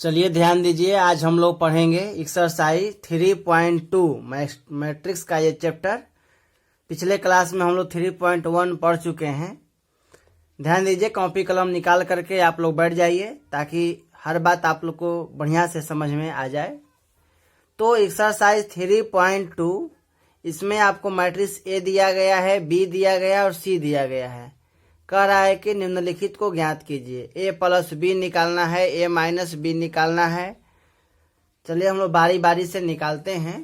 चलिए ध्यान दीजिए, आज हम लोग पढ़ेंगे एक्सरसाइज 3.2 मैट्रिक्स का ये चैप्टर। पिछले क्लास में हम लोग 3.1 पढ़ चुके हैं। ध्यान दीजिए, कॉपी कलम निकाल करके आप लोग बैठ जाइए ताकि हर बात आप लोग को बढ़िया से समझ में आ जाए। तो एक्सरसाइज 3.2 इसमें आपको मैट्रिक्स ए दिया गया है, बी दिया गया है और सी दिया गया है। कह रहा है कि निम्नलिखित को ज्ञात कीजिए। ए प्लस बी निकालना है, ए माइनस बी निकालना है। चलिए हम लोग बारी बारी से निकालते हैं।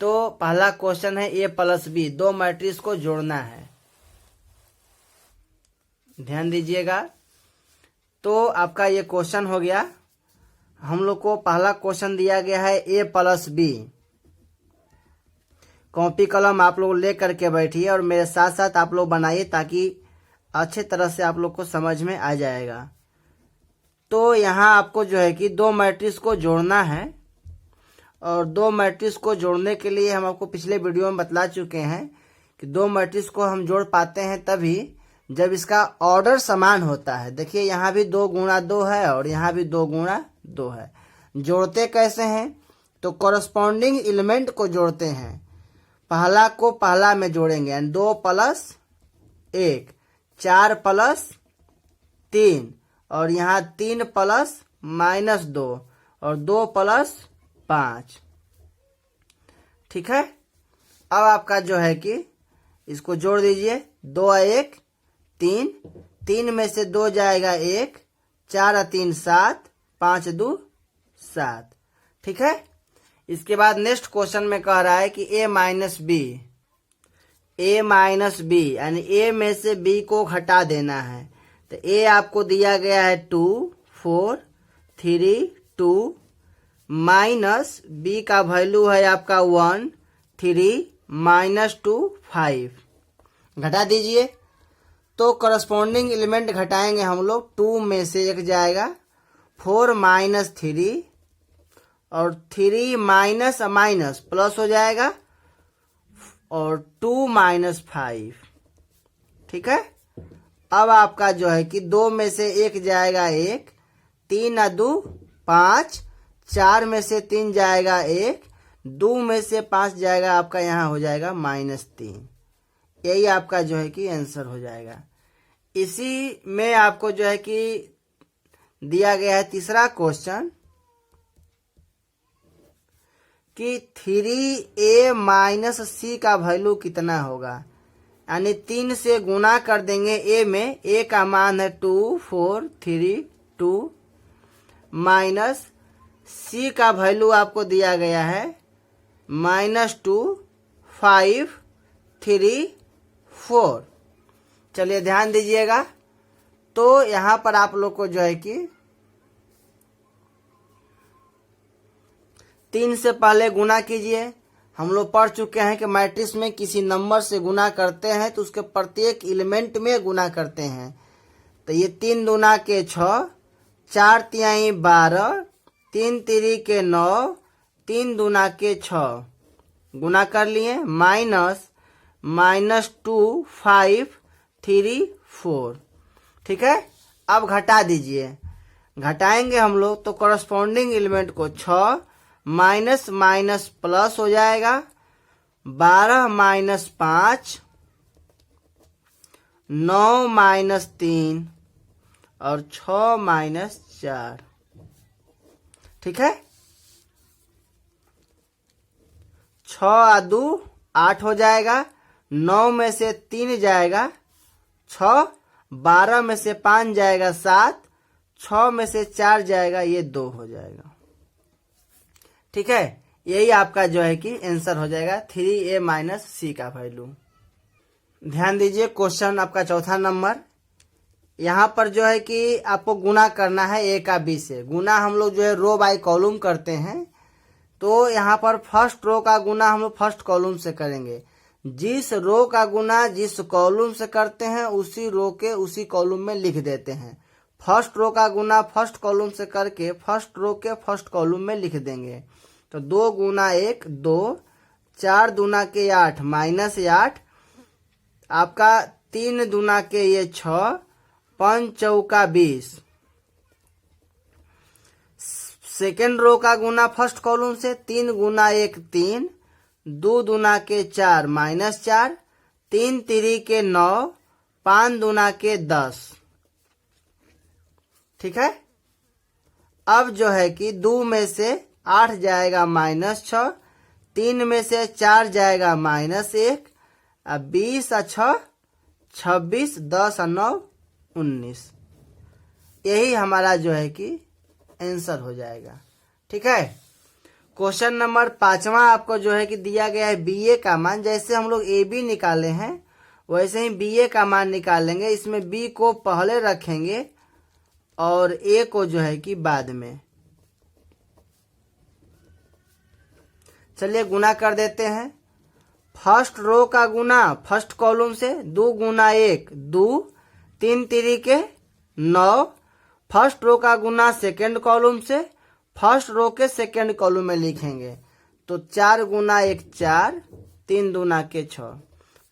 तो पहला क्वेश्चन है ए प्लस बी, दो मैट्रिक्स को जोड़ना है। ध्यान दीजिएगा, तो आपका ये क्वेश्चन हो गया। हम लोग को पहला क्वेश्चन दिया गया है ए प्लस बी। कॉपी कलम आप लोग ले करके बैठिए और मेरे साथ साथ आप लोग बनाइए ताकि अच्छे तरह से आप लोग को समझ में आ जाएगा। तो यहाँ आपको जो है कि दो मैट्रिक्स को जोड़ना है और दो मैट्रिक्स को जोड़ने के लिए हम आपको पिछले वीडियो में बतला चुके हैं कि दो मैट्रिक्स को हम जोड़ पाते हैं तभी जब इसका ऑर्डर समान होता है। देखिए यहाँ भी 2 गुणा 2 है और यहाँ भी 2 गुणा 2 है। जोड़ते कैसे हैं? तो कॉरस्पॉन्डिंग एलिमेंट को जोड़ते हैं। पहला को पहला में जोड़ेंगे यानी 2 प्लस 1, 4 प्लस 3 और यहाँ 3 प्लस माइनस 2 और 2 प्लस 5। ठीक है, अब आपका जो है कि इसको जोड़ दीजिए। 2 1 3, 3 में से 2 जाएगा 1, 4 3 7, 5 2 7। ठीक है, इसके बाद नेक्स्ट क्वेश्चन में कह रहा है कि ए माइनस बी, ए माइनस बी यानी ए में से बी को घटा देना है। तो ए आपको दिया गया है 2 4 3 2 माइनस बी का वैल्यू है आपका 1 3 माइनस 2 5। घटा दीजिए। तो करस्पॉन्डिंग एलिमेंट घटाएंगे हम लोग। 2 में से 1 जाएगा, 4 माइनस 3 और 3 माइनस माइनस प्लस हो जाएगा और 2 माइनस 5। ठीक है, अब आपका जो है कि 2 में से 1 जाएगा 1, 3 2 5, 4 में से 3 जाएगा 1, 2 में से 5 जाएगा आपका यहाँ हो जाएगा -3। यही आपका जो है कि आंसर हो जाएगा। इसी में आपको जो है कि दिया गया है तीसरा क्वेश्चन कि 3a माइनस सी का वैल्यू कितना होगा। यानी 3 से गुना कर देंगे a में। a का मान है 2 4 3 2 माइनस c का वैल्यू आपको दिया गया है -2 5 3 4। चलिए ध्यान दीजिएगा। तो यहाँ पर आप लोग को जो है कि 3 से पहले गुना कीजिए। हम लोग पढ़ चुके हैं कि मैट्रिक्स में किसी नंबर से गुना करते हैं तो उसके प्रत्येक एलिमेंट में गुना करते हैं। तो ये 3 दूना के 6, 4 तिहाई 12, 3 तिरी के 9, 3 दूना के 6 गुना कर लिए -2 5 3 4। ठीक है, अब घटा दीजिए। घटाएंगे हम लोग तो कॉरस्पॉन्डिंग एलिमेंट को 6 माइनस माइनस प्लस हो जाएगा, 12 माइनस 5, 9 माइनस 3 और 6 माइनस 4। ठीक है, 6 2 8 हो जाएगा, 9 में से 3 जाएगा 6, 12 में से 5 जाएगा 7, 6 में से 4 जाएगा ये 2 हो जाएगा। ठीक है, यही आपका जो है कि आंसर हो जाएगा 3a माइनस सी का वैल्यू। ध्यान दीजिए, क्वेश्चन आपका चौथा नंबर। यहाँ पर जो है कि आपको गुना करना है a का b से। गुना हम लोग जो है रो बाय कॉलम करते हैं। तो यहाँ पर फर्स्ट रो का गुना हम लोग फर्स्ट कॉलम से करेंगे। जिस रो का गुना जिस कॉलम से करते हैं उसी रो के उसी कॉलम में लिख देते हैं। फर्स्ट रो का गुना फर्स्ट कॉलम से करके फर्स्ट रो के फर्स्ट कॉलम में लिख देंगे। तो 2 गुना 1 2, 4 दूना के 8 -8, आपका 3 दूना के ये 6, 5 चौका 20, सेकेंड रो का गुना फर्स्ट कॉलम से 3 गुना 1 3, 2 दूना के 4 -4, 3 तिरी के 9, 5 दूना के 10। ठीक है। अब जो है कि 2 में से 8 जाएगा -6, 3 में से 4 जाएगा -1, अब 20 और 6 26, 10 और 9 19। यही हमारा जो है कि आंसर हो जाएगा। ठीक है। क्वेश्चन नंबर 5वां आपको जो है कि दिया गया है BA का मान। जैसे हम लोग AB निकाले हैं वैसे ही BA का मान निकालेंगे। इसमें B को पहले रखेंगे और A को जो है कि बाद में। चलिए गुना कर देते हैं। फर्स्ट रो का गुना फर्स्ट कॉलम से 2 गुना 1 2, 3 तिरी के 9। फर्स्ट रो का गुना सेकेंड कॉलम से फर्स्ट रो के सेकेंड कॉलम में लिखेंगे तो 4 गुना 1 4, 3 दूना के 6।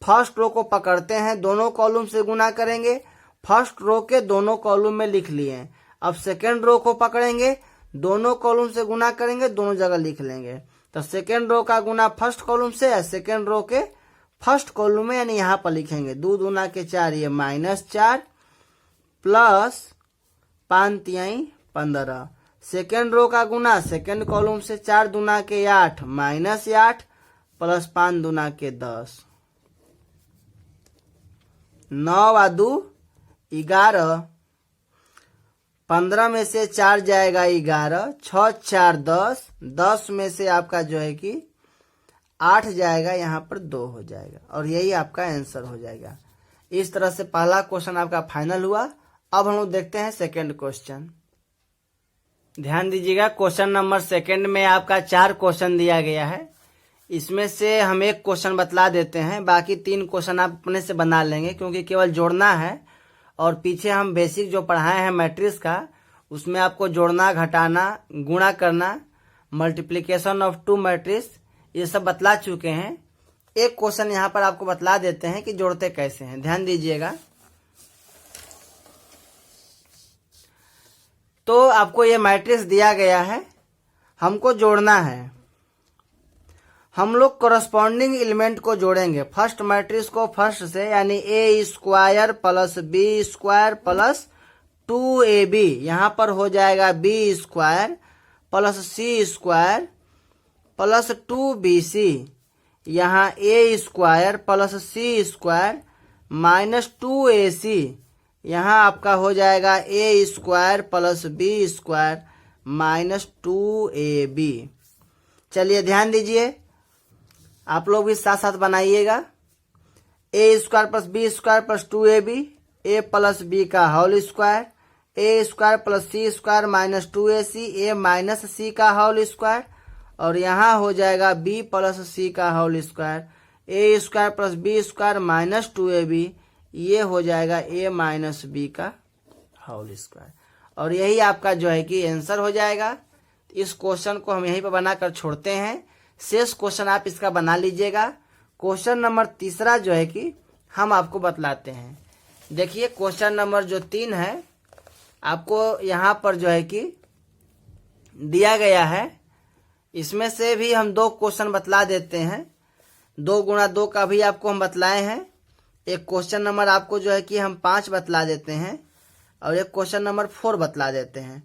फर्स्ट रो को पकड़ते हैं, दोनों कॉलम से गुना करेंगे, फर्स्ट रो के दोनों कॉलम में लिख लिए। अब सेकेंड रो को पकड़ेंगे, दोनों कॉलम से गुना करेंगे, दोनों जगह लिख लेंगे। तो सेकेंड रो का गुना फर्स्ट कॉलम से या सेकेंड रो के फर्स्ट कॉलम में यानी यहाँ पर लिखेंगे 2 दूना के 4 ये -4 प्लस 5 तिहाई 15। सेकेंड रो का गुना सेकेंड कॉलम से 4 दूना के 8 -8 प्लस 5 दूना के 10। 9 और 2 11, 15 में से 4 जाएगा 11, 6 4 10, 10 में से आपका जो है कि 8 जाएगा, यहाँ पर 2 हो जाएगा और यही आपका आंसर हो जाएगा। इस तरह से पहला क्वेश्चन आपका फाइनल हुआ। अब हम लोग देखते हैं सेकेंड क्वेश्चन। ध्यान दीजिएगा, क्वेश्चन नंबर सेकेंड में आपका 4 क्वेश्चन दिया गया है। इसमें से हम एक क्वेश्चन बतला देते हैं, बाकी 3 क्वेश्चन आप अपने से बना लेंगे क्योंकि केवल जोड़ना है। और पीछे हम बेसिक जो पढ़ाए हैं मैट्रिक्स का, उसमें आपको जोड़ना, घटाना, गुणा करना, मल्टीप्लिकेशन ऑफ 2 मैट्रिक्स ये सब बतला चुके हैं। एक क्वेश्चन यहाँ पर आपको बतला देते हैं कि जोड़ते कैसे हैं। ध्यान दीजिएगा। तो आपको ये मैट्रिक्स दिया गया है, हमको जोड़ना है। हम लोग कोरस्पॉन्डिंग एलिमेंट को जोड़ेंगे। फर्स्ट मैट्रिक्स को फर्स्ट से यानी A² plus B² plus 2AB, यहाँ पर हो जाएगा B² plus C² plus 2BC, यहाँ A² plus C² minus 2AC, यहाँ आपका हो जाएगा A² plus B² minus 2AB। चलिए ध्यान दीजिए, आप लोग भी साथ साथ बनाइएगा। A² plus B² plus 2AB, A plus B का whole square, A² plus C² minus 2AC, A minus C का होल स्क्वायर, और यहाँ हो जाएगा B प्लस C का whole square, A² plus B² minus 2AB, ये हो जाएगा A माइनस B का होल स्क्वायर। और यही आपका जो है कि आंसर हो जाएगा। इस क्वेश्चन को हम यहीं पर बनाकर छोड़ते हैं। शेष क्वेश्चन आप इसका बना लीजिएगा। क्वेश्चन नंबर 3 जो है कि हम आपको बतलाते हैं। देखिए क्वेश्चन नंबर जो 3 है आपको यहाँ पर जो है कि दिया गया है। इसमें से भी हम 2 क्वेश्चन बतला देते हैं। 2 गुणा 2 का भी आपको हम बतलाए हैं। एक क्वेश्चन नंबर आपको जो है कि हम 5 बतला देते हैं और एक क्वेश्चन नंबर 4 बतला देते हैं।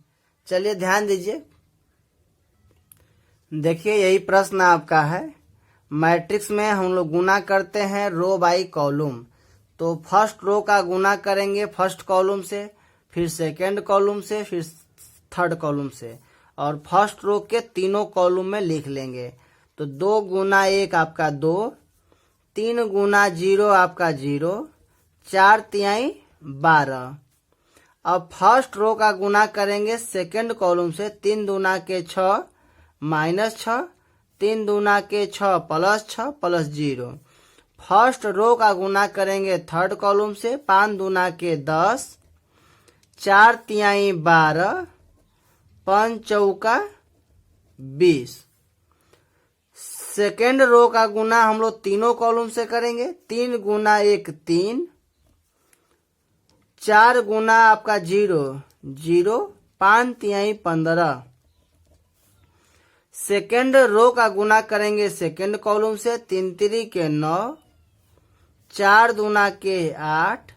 चलिए ध्यान दीजिए। देखिए यही प्रश्न आपका है। मैट्रिक्स में हम लोग गुना करते हैं रो बाई कॉलम। तो फर्स्ट रो का गुना करेंगे फर्स्ट कॉलम से, फिर सेकेंड कॉलम से, फिर थर्ड कॉलम से, और फर्स्ट रो के तीनों कॉलम में लिख लेंगे। तो 2 गुना 1 आपका 2, 3 गुना 0 आपका 0, 4 तिहाई 12। अब फर्स्ट रो का गुना करेंगे सेकेंड कॉलम से, 3 दूना के 6 माइनस 6, 3 दूना के 6 प्लस 6 प्लस 0। फर्स्ट रो का गुना करेंगे थर्ड कॉलम से, 5 दूना के 10, 4 तिहाई 12, 5 चौका 20। सेकेंड रो का गुना हम लोग तीनों कॉलम से करेंगे। 3 गुना 1 3, 4 गुना आपका 0 0, 5 तिहाई 15, सेकेंड रो का गुना करेंगे सेकेंड कॉलम से, 3 3 के 9, 4 दूना के 8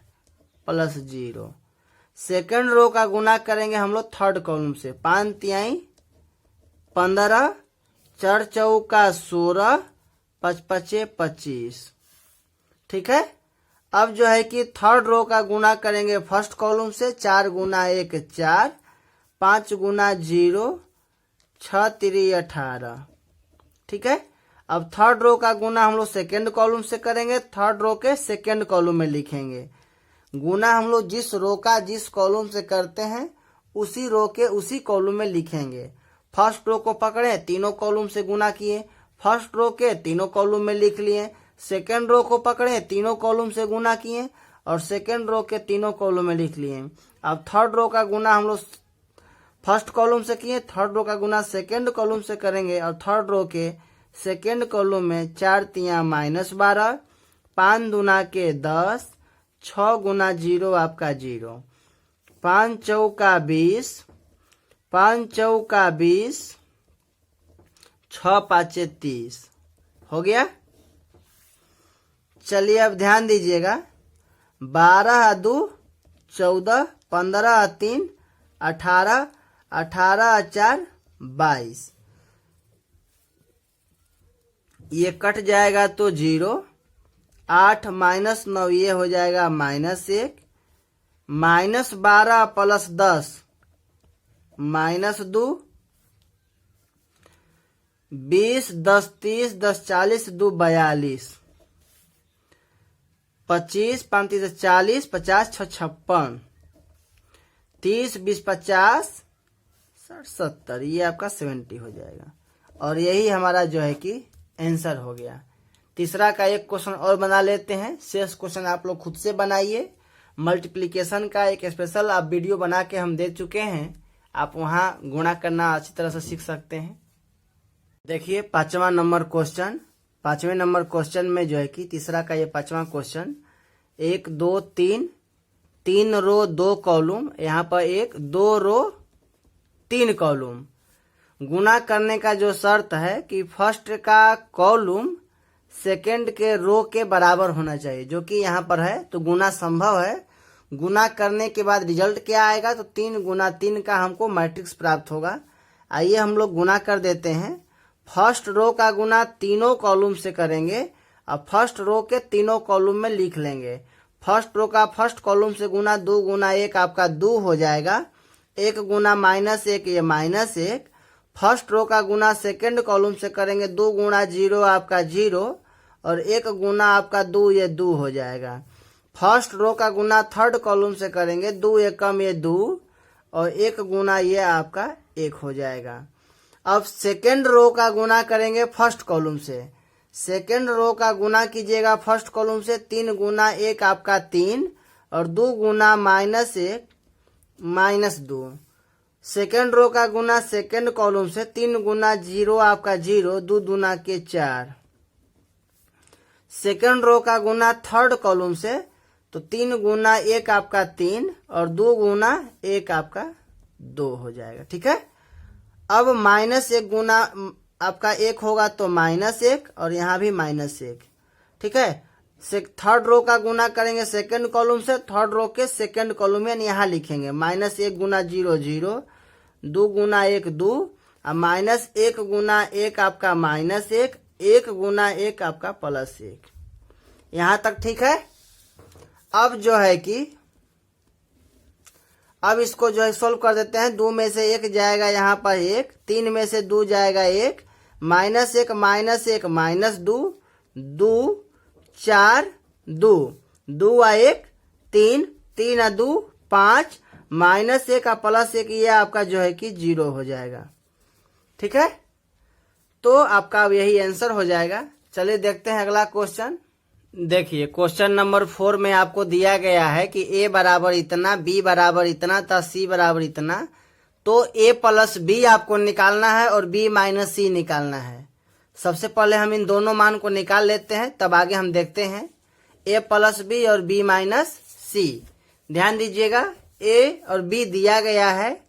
प्लस 0। सेकेंड रो का गुना करेंगे हम लोग थर्ड कॉलम से, 5 तिहाई 15, 4 चौका 16, 5 पचे 25। ठीक है। अब जो है कि थर्ड रो का गुना करेंगे फर्स्ट कॉलम से, 4 गुना 1 4, 5 गुना 0, 6 3 18। ठीक है। अब थर्ड रो का गुना हम लोग सेकेंड कॉलम से करेंगे, थर्ड रो के सेकेंड कॉलम में लिखेंगे। गुना हम लोग जिस रो का जिस कॉलम से करते हैं उसी रो के उसी कॉलम में लिखेंगे। फर्स्ट रो को पकड़े, तीनों कॉलम से गुना किए, फर्स्ट रो के तीनों कॉलम में लिख लिए। सेकेंड रो को पकड़े, तीनों कॉलम से गुना किए और सेकेंड रो के तीनों कॉलम में लिख लिए। अब थर्ड रो का गुना हम लोग फर्स्ट कॉलम से किए, थर्ड रो का गुना सेकेंड कॉलम से करेंगे और थर्ड रो के सेकेंड कॉलम में 4 तिया -12, 5 दूना के 10, 6 गुना 0 आपका 0, 5 चौका 20, 5 चौका 20, 6 पाँचे 30। हो गया। चलिए अब ध्यान दीजिएगा, 12 2 14, 15 3 18, 18 4 22। ये कट जाएगा तो 0, 8 -9 ये हो जाएगा -1, -12 प्लस 10 -2, 20 10 30 10 40 2 42, 25 5 30 40, 50 6 56, 30 20 50 60 70। ये आपका 70 हो जाएगा। और यही हमारा जो है कि आंसर हो गया। तीसरा का एक क्वेश्चन और बना लेते हैं। शेष क्वेश्चन आप लोग खुद से बनाइए। मल्टीप्लिकेशन का एक स्पेशल आप वीडियो बना के हम दे चुके हैं, आप वहां गुणा करना अच्छी तरह से सीख सकते हैं। देखिए 5वां नंबर क्वेश्चन, 5वें नंबर क्वेश्चन में जो है कि तीसरा का ये 5वां क्वेश्चन, 1 2 3, 3 रो 2 कॉलम, यहाँ पर 1 2 रो 3 कॉलम। गुना करने का जो शर्त है कि फर्स्ट का कॉलम सेकंड के रो के बराबर होना चाहिए, जो कि यहाँ पर है, तो गुना संभव है। गुना करने के बाद रिजल्ट क्या आएगा, तो 3 गुना 3 का हमको मैट्रिक्स प्राप्त होगा। आइए हम लोग गुना कर देते हैं। फर्स्ट रो का गुना तीनों कॉलम से करेंगे और फर्स्ट रो के तीनों कॉलम में लिख लेंगे। फर्स्ट रो का फर्स्ट कॉलम से गुना 2 गुना 1 आपका 2 हो जाएगा, 1 गुना -1 ये -1। फर्स्ट रो का गुना सेकंड कॉलम से करेंगे, 2 गुना 0 आपका 0 और 1 गुना आपका 2 ये 2 हो जाएगा। फर्स्ट रो का गुना थर्ड कॉलम से करेंगे, 2 एकम ये 2 और 1 गुना ये आपका 1 हो जाएगा। अब सेकंड रो का गुना करेंगे फर्स्ट कॉलम से। सेकंड रो का गुना कीजिएगा फर्स्ट कॉलम से, 3 गुना 1 आपका 3 और 2 गुना -1 -2। सेकेंड रो का गुना सेकेंड कॉलम से, 3 गुना 0 आपका 0, 2 दूना के 4। सेकेंड रो का गुना थर्ड कॉलम से, तो 3 गुना 1 आपका 3 और 2 गुना 1 आपका 2 हो जाएगा। ठीक है। अब -1 गुना आपका 1 होगा तो -1 और यहाँ भी -1। ठीक है। थर्ड रो का गुना करेंगे सेकंड कॉलम से, थर्ड रो के सेकंड कॉलम में यहाँ लिखेंगे -1 गुना 0 0, 2 गुना 1 2 और -1 गुना 1 आपका -1, 1 गुना 1 आपका +1। यहाँ तक ठीक है। अब जो है कि अब इसको जो है सोल्व कर देते हैं। 2 में से 1 जाएगा यहाँ पर 1, 3 में से 2 जाएगा 1, -1 -1 -2, 2 4 2, 2 और 1 3, 3 और 2 5, -1 का +1 ये आपका जो है कि 0 हो जाएगा। ठीक है। तो आपका अब यही आंसर हो जाएगा। चलिए देखते हैं अगला क्वेश्चन। देखिए क्वेश्चन नंबर 4 में आपको दिया गया है कि a बराबर इतना, b बराबर इतना तथा c बराबर इतना। तो a + b आपको निकालना है और b - c निकालना है। सबसे पहले हम इन दोनों मान को निकाल लेते हैं, तब आगे हम देखते हैं। a + b और b - c। ध्यान दीजिएगा, a और b दिया गया है,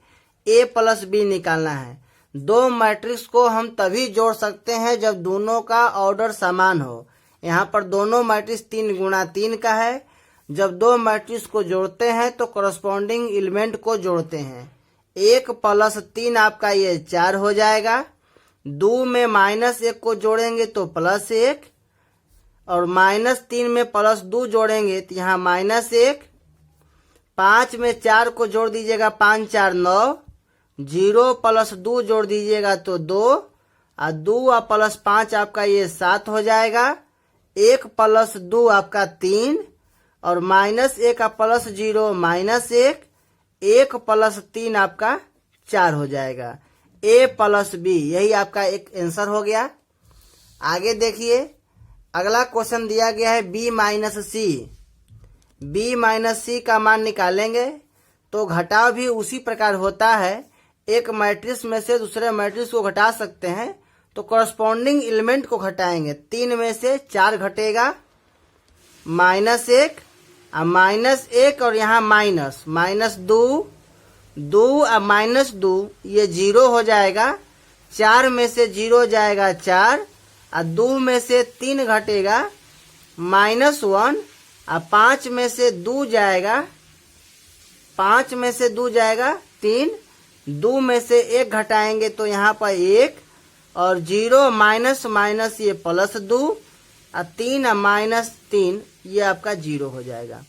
a + b निकालना है। दो मैट्रिक्स को हम तभी जोड़ सकते हैं जब दोनों का ऑर्डर समान हो। यहाँ पर दोनों मैट्रिक्स 3 गुणा 3 का है। जब दो मैट्रिक्स को जोड़ते हैं तो करस्पॉन्डिंग एलिमेंट को जोड़ते हैं। 1 प्लस 3 आपका ये 4 हो जाएगा। 2 में -1 को जोड़ेंगे तो +1 और -3 में +2 जोड़ेंगे तो यहाँ -1। 5 में 4 को जोड़ दीजिएगा, 5 4 9। 0 + 2 जोड़ दीजिएगा तो 2 और 2 और +5 आपका ये 7 हो जाएगा। 1 + 2 आपका 3 और -1 और +0 -1। 1 + 3 आपका 4 हो जाएगा। A + B यही आपका एक आंसर हो गया। आगे देखिए, अगला क्वेश्चन दिया गया है B - C। B - C का मान निकालेंगे तो घटाव भी उसी प्रकार होता है। एक मैट्रिक्स में से दूसरे मैट्रिक्स को घटा सकते हैं तो करस्पॉन्डिंग एलिमेंट को घटाएंगे। 3 में से 4 घटेगा, -1 और -1 और यहाँ -2 2 और -2 ये 0 हो जाएगा। 4 में से 0 जाएगा 4 और 2 में से 3 घटेगा -1 और 5 में से 2 जाएगा, 5 में से 2 जाएगा 3। 2 में से 1 घटाएंगे तो यहाँ पर 1 और 0 माइनस ये +2 और 3 और -3 ये आपका 0 हो जाएगा।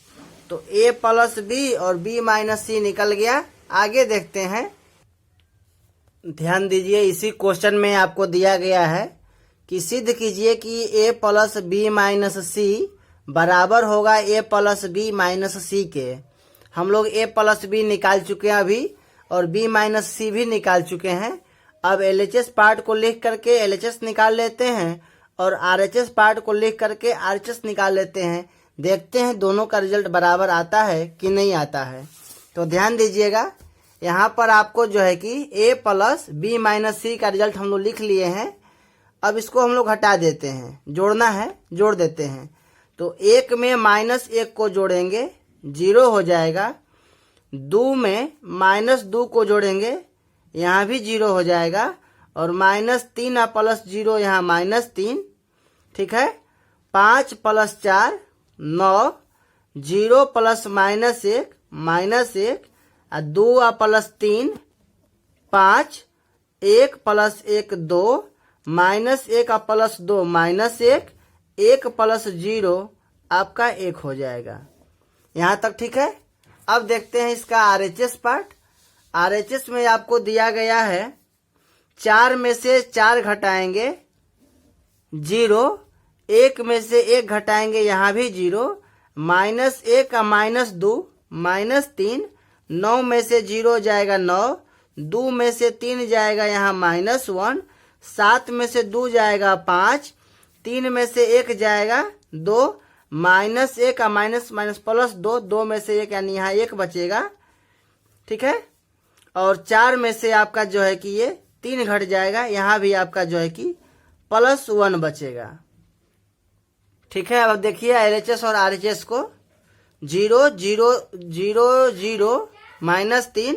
तो A + B और B - C निकल गया। आगे देखते हैं, ध्यान दीजिए, इसी क्वेश्चन में आपको दिया गया है कि सिद्ध कीजिए कि A + B - C बराबर होगा A + B - C के। हम लोग A + B निकाल चुके हैं अभी और B - C भी निकाल चुके हैं। अब LHS पार्ट को लिख करके LHS निकाल लेते हैं और RHS पार्ट को लिख करके RHS निकाल लेते हैं। देखते हैं दोनों का रिजल्ट बराबर आता है कि नहीं आता है। तो ध्यान दीजिएगा, यहाँ पर आपको जो है कि A + B - C का रिजल्ट हम लोग लिख लिए हैं। अब इसको हम लोग हटा देते हैं, जोड़ना है जोड़ देते हैं। तो 1 में -1 को जोड़ेंगे 0 हो जाएगा। 2 में -2 को जोड़ेंगे, यहाँ भी 0 हो जाएगा और -3 और +0 यहाँ -3, ठीक है। 5 + 4 9, 0 + -1 -1 और 2 और +3 5, 1 + 1 2, -1 और +2 -1, 1 + 0 आपका 1 हो जाएगा। यहाँ तक ठीक है। अब देखते हैं इसका RHS पार्ट। RHS में आपको दिया गया है 4 में से 4 घटाएंगे 0, 1 में से 1 घटाएंगे यहाँ भी 0, -1 और -2 -3, 9 में से 0 जाएगा 9, 2 में से 3 जाएगा यहाँ -1, 7 में से 2 जाएगा 5, 3 में से 1 जाएगा 2, -1 और -2 2 में से 1 यानी यहाँ 1 बचेगा, ठीक है। और 4 में से आपका जो है कि ये 3 घट जाएगा, यहाँ भी आपका जो है कि +1 बचेगा, ठीक है। अब देखिए LHS और RHS को 0 0 0 0 -3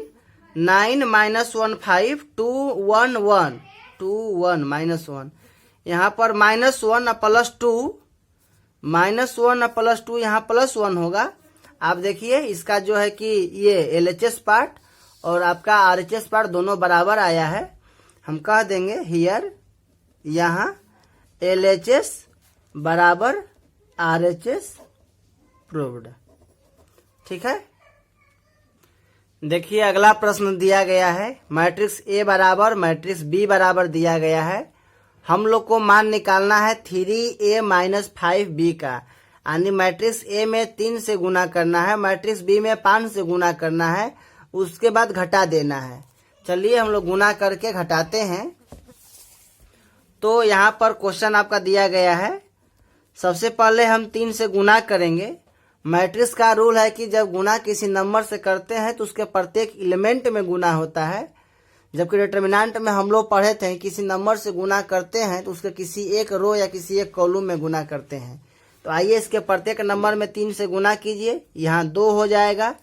9 -1 5 2 1 1 2 1 -1, यहाँ पर -1 और +2 -1 और +2 यहाँ +1 होगा। आप देखिए इसका जो है कि ये LHS पार्ट और आपका RHS पार्ट दोनों बराबर आया है। हम कह देंगे हियर, यहाँ LHS बराबर RHS प्रूव्ड, ठीक है। देखिए अगला प्रश्न दिया गया है, मैट्रिक्स A बराबर मैट्रिक्स B बराबर दिया गया है। हम लोग को मान निकालना है 3A - 5B का, यानी मैट्रिक्स A में 3 से गुना करना है, मैट्रिक्स B में 5 से गुना करना है, उसके बाद घटा देना है। चलिए हम लोग गुना करके घटाते हैं। तो यहाँ पर क्वेश्चन आपका दिया गया है, सबसे पहले हम 3 से गुना करेंगे। मैट्रिक्स का रूल है कि जब गुना किसी नंबर से करते हैं तो उसके प्रत्येक एलिमेंट में गुना होता है, जबकि डिटर्मिनेंट में हम लोग पढ़े थे किसी नंबर से गुना करते हैं तो उसके किसी एक रो या किसी एक कॉलम में गुना करते हैं। तो आइए इसके प्रत्येक नंबर में 3 से गुना कीजिए, यहाँ 2 हो जाएगा,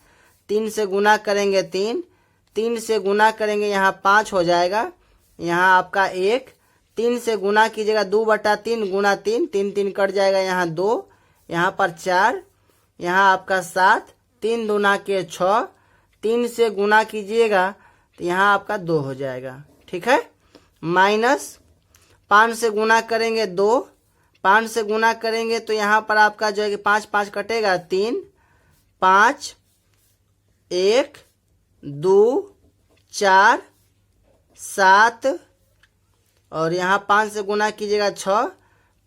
3 से गुना करेंगे 3, 3 से गुना करेंगे यहाँ 5 हो जाएगा, यहाँ आपका 1, 3 से गुना कीजिएगा 2/3 गुना 3, 3 3 कट जाएगा, यहाँ 2, यहाँ पर 4, यहाँ आपका 7, 3 दूना के 6, 3 से गुना कीजिएगा तो यहाँ आपका 2 हो जाएगा। ठीक है, माइनस 5 से गुना करेंगे 2, 5 से गुना करेंगे तो यहाँ पर आपका जो है कि 5 5 कटेगा 3, 5, 1, 2, 4, 7 और यहाँ 5 से गुना कीजिएगा 6,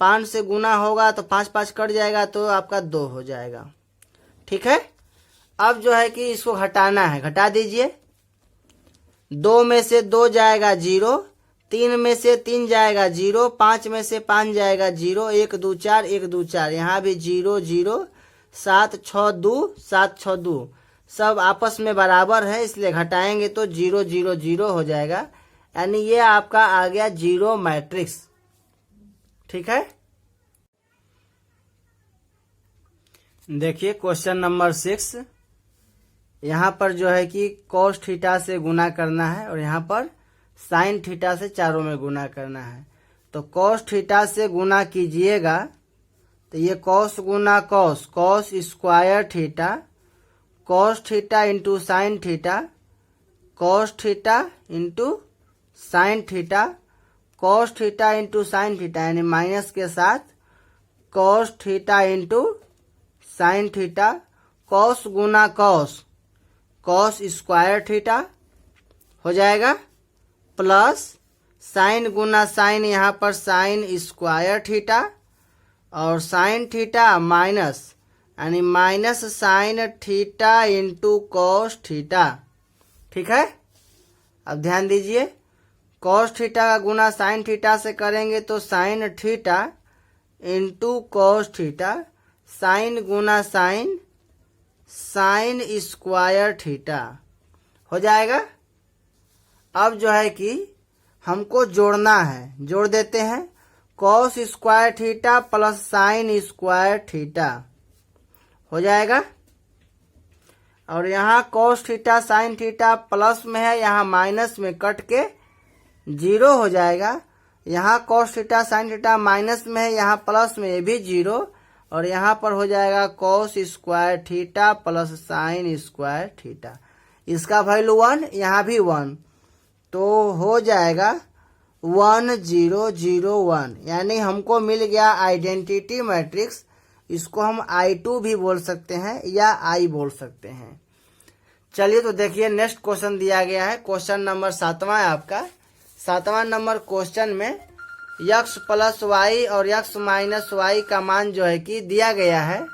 5 से गुना होगा तो 5 5 कट जाएगा तो आपका 2 हो जाएगा। ठीक है, अब जो है कि इसको घटाना है, घटा दीजिए। 2 में से 2 जाएगा 0, 3 में से 3 जाएगा 0, 5 में से 5 जाएगा 0, 1 2 4, 1 2 4, यहाँ भी 0 0, 7 6 2, 7 6 2, सब आपस में बराबर है इसलिए घटाएंगे तो 0 0 0 हो जाएगा, यानी ये आपका आ गया 0 मैट्रिक्स। ठीक है, देखिए क्वेश्चन नंबर 6, यहाँ पर जो है कि cos थीटा से गुना करना है और यहाँ पर sin थीटा से चारों में गुना करना है। तो cos थीटा से गुना कीजिएगा तो ये cos गुना cos, cos square theta, cos theta into sine theta, cos theta into sine theta, cos theta into sine theta, यानी माइनस के साथ cos theta into sine theta, cos गुना cos, cos स्क्वायर थीटा हो जाएगा, plus sign गुना sign, यहाँ पर sign square theta और sine theta minus, यानी minus sign theta into cos theta. ठीक है, अब ध्यान दीजिए, कॉस थीटा का गुना साइन थीटा से करेंगे तो sine theta into cos theta, sine गुना साइन, साइन स्क्वायर थीटा हो जाएगा। अब जो है कि हमको जोड़ना है, जोड़ देते हैं, cos square theta plus sign square theta हो जाएगा। और यहाँ cos theta sine theta plus में है, यहाँ माइनस में कट के 0 हो जाएगा। यहाँ cos theta sine theta minus में है, यहाँ प्लस में ये भी 0 और यहाँ पर हो जाएगा cos square theta plus sign square theta. इसका वैल्यू 1, यहाँ भी 1, तो हो जाएगा 1 0 0 1, यानी हमको मिल गया आइडेंटिटी मैट्रिक्स। इसको हम I2 भी बोल सकते हैं या I बोल सकते हैं। चलिए तो देखिए नेक्स्ट क्वेश्चन दिया गया है, क्वेश्चन नंबर 7वां है आपका। 7वां नंबर क्वेश्चन में x प्लस वाई और x माइनस वाई का मान जो है कि दिया गया है।